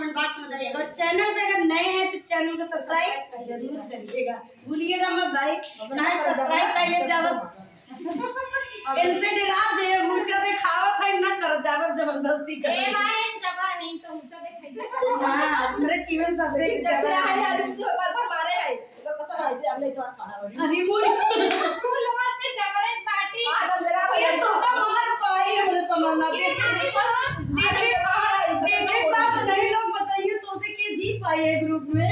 Comment box में बताइएगा। और चैनल पे अगर नए हैं तो चैनल को सब्सक्राइब जरूर करिएगा, भूलिएगा मत भाई। लाइक सब्सक्राइब पहले जाओ इनसे डरा जे ऊंचा दिखावत है ना कर जावर जबरदस्ती कर ए भाई जबा नहीं तो ऊंचा दिखाई हां मेरे टीवन सबसे ज्यादा है आदमी जो पर मारे है तो कसर है जे अगले तो खाना बनी अरे मोरी फूल मार से जबरे पार्टी ये तो का मार पाई हमने समझना देखे बात नहीं लोग बताइए तो उसे के जीत पाई है ग्रुप में